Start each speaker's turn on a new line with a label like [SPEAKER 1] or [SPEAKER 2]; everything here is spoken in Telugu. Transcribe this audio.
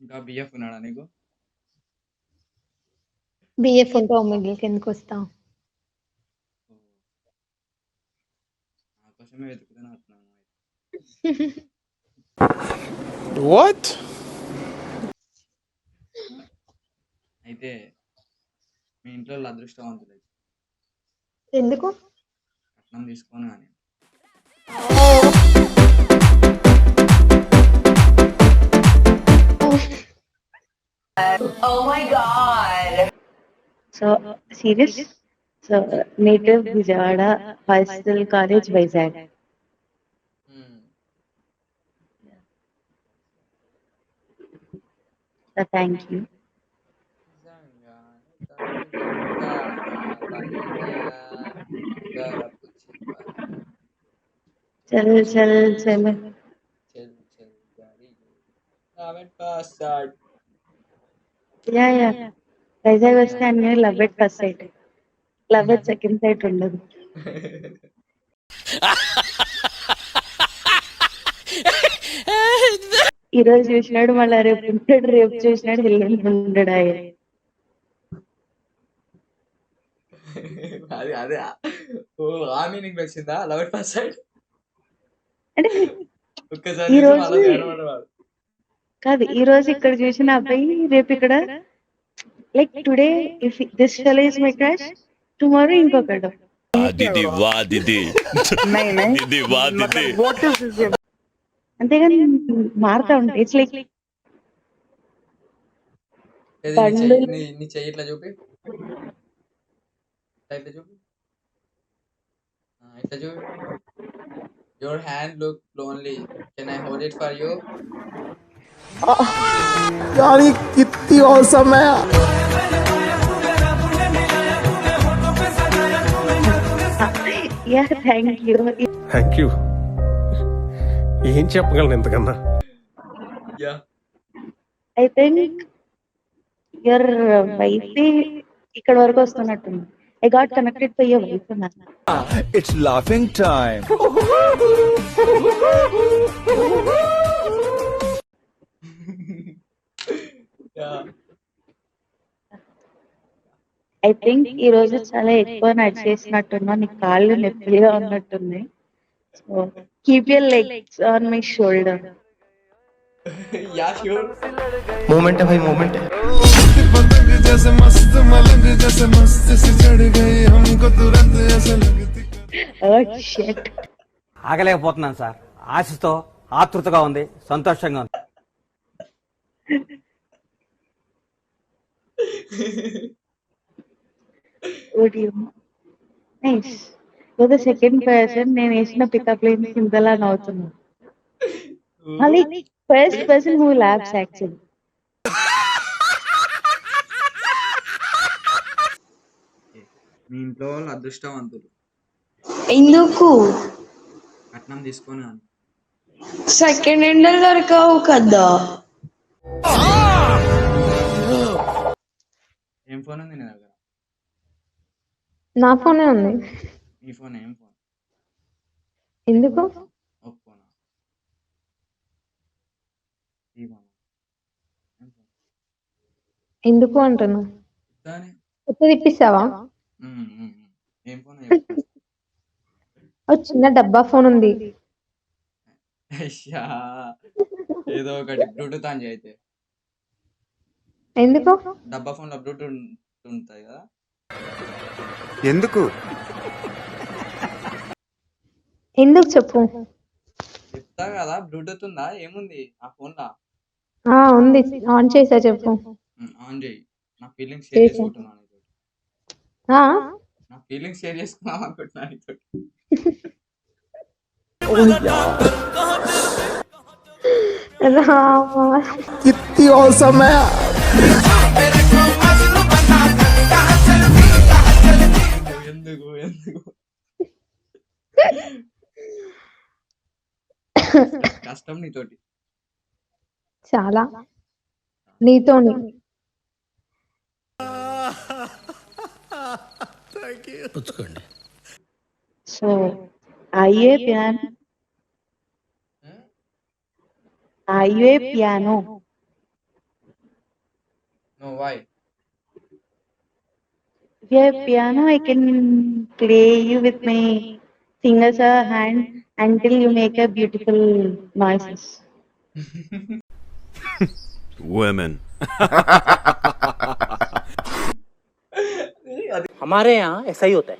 [SPEAKER 1] ఇంకా బిఎఫ్ ఉన్నాడా నీకు?
[SPEAKER 2] బిఎఫ్ ఉంటే మిగిలికి ఎందుకు వస్తా?
[SPEAKER 1] నా కోసమే వెతుకుతున్నట్టున్నాను.
[SPEAKER 3] వాట్?
[SPEAKER 1] అయితే మీ ఇంట్లో వాళ్ళు అదృష్టవంతులు.
[SPEAKER 2] ఎందుకు?
[SPEAKER 1] కట్నం తీసుకొని అని.
[SPEAKER 4] Oh my god.
[SPEAKER 5] So serious? So native Vijayawada, Hostel College, Vizag. So thank you. Chal. Yeah. Vizag వస్తే అన్ని love at first sight. Love at second sight ఉండదు. ఈ రోజు చూసినాడు మళ్ళీ రేపు ఉంటాడు, రేపు చూసినాడు ఎల్లుండి ఉండడు ఆయన.
[SPEAKER 1] అదే ఓ ఆ మీనింగ్ వచ్చిందా లవ్ ఎట్ ఫస్ట్ సైట్?
[SPEAKER 5] అంటే
[SPEAKER 1] ఒక్కసారి
[SPEAKER 5] ఈ రోజు కాదు, ఈ రోజు ఇక్కడ చూసిన అబ్బాయి రేపు ఇక్కడ like today if this fellow is my crush, tomorrow ఇంకొకడు. అంతేగాని మారుతా ఉంటాయి. ఇట్స్ లైక్
[SPEAKER 1] నీ చెయ్యి ఇట్లా చూపి, ఇట్లా చూపి, ఇట్లా చూపి. Your hand look lonely. Can I hold it for you?
[SPEAKER 3] यार ये कितनी औसम है.
[SPEAKER 5] Yeah thank you.
[SPEAKER 3] Thank you. ఏం చెప్పగలను ఎంతకన్నా.
[SPEAKER 1] Yeah.
[SPEAKER 5] I think your wife ఇక్కడ వరకు వస్తున్నట్టుంది. I got connected to your wife.
[SPEAKER 6] It's laughing time.
[SPEAKER 1] Yeah.
[SPEAKER 5] I think ఈ రోజు చాలా ఎక్కువ నడిచేసినట్టున్నా, నీ కాళ్ళు నొప్పిగా ఉన్నట్టుంది. So keep your legs on my shoulder.
[SPEAKER 1] Yeah, sure.
[SPEAKER 3] Moment है भाई, मोमेंट है.
[SPEAKER 7] पतंग जैसे मस्त मलंग जैसे मस्त से चढ़ गई हमको तुरंत ऐसा लगती.
[SPEAKER 5] Oh shit.
[SPEAKER 8] ఆగలేకపోతున్నాను సార్. ఆశతో ఆతృతగా ఉంది, సంతోషంగా ఉంది.
[SPEAKER 5] Nice. You're the second person నేను వేసిన పికప్ లైన్స్ ఇంతలా నవ్వుతున్నా. మళ్ళీ first person who laughs actually.
[SPEAKER 1] మీ ఇంట్లో వాళ్ళు అదృష్టవంతులు.
[SPEAKER 4] ఎందుకు?
[SPEAKER 1] కట్నం తీసుకొని అని.
[SPEAKER 4] సెకండ్ హ్యాండ్ దొరకవు కదా.
[SPEAKER 1] ఏం ఫోన్ ఉంది నీ దగ్గర?
[SPEAKER 2] నా ఫోనే ఉంది.
[SPEAKER 1] నీ ఫోన్ ఏం ఫోన్?
[SPEAKER 2] ఎందుకు?
[SPEAKER 1] ఒప్పోనా? ఈ ఫోన్
[SPEAKER 2] ఎందుకు అంటున్నా?
[SPEAKER 1] దాని
[SPEAKER 2] కొత్తది ఇప్పిస్తావా?
[SPEAKER 1] ఏం ఫోన్?
[SPEAKER 2] చిన్న డబ్బా ఫోన్ ఉంది.
[SPEAKER 1] అయ్యా, ఏదో ఒకటి బ్లూటూత్ ఆన్ చేయితే.
[SPEAKER 2] ఎందుకు?
[SPEAKER 1] డబ్బా ఫోన్ లో బ్లూటూత్ ఉంటుంది కదా.
[SPEAKER 6] ఎందుకు?
[SPEAKER 2] ఎందుకు చెప్పు.
[SPEAKER 1] చెప్తా కదా, బ్లూటూత్ ఉందా ఏముంది ఆ ఫోన్ లా?
[SPEAKER 2] ఉంది, ఆన్ చేసా చెప్పు.
[SPEAKER 1] ఆన్ చేయి. నా ఫీలింగ్స్ షేర్ చేసుకుంటున్నాను. నా ఫీలింగ్స్ షేర్ చేసుకున్నాం అనుకుంటున్నాను.
[SPEAKER 3] कितनी औसम है.
[SPEAKER 1] ఎందుకు కష్టం నీతోటి
[SPEAKER 2] చాలా. నీతోని.
[SPEAKER 5] సో आइए piano.
[SPEAKER 1] No, why?
[SPEAKER 5] If you have piano, I can play you with my fingers or hand until you make a beautiful noises.
[SPEAKER 6] Women.
[SPEAKER 9] हमारे यहाँ ऐसा ही होता है.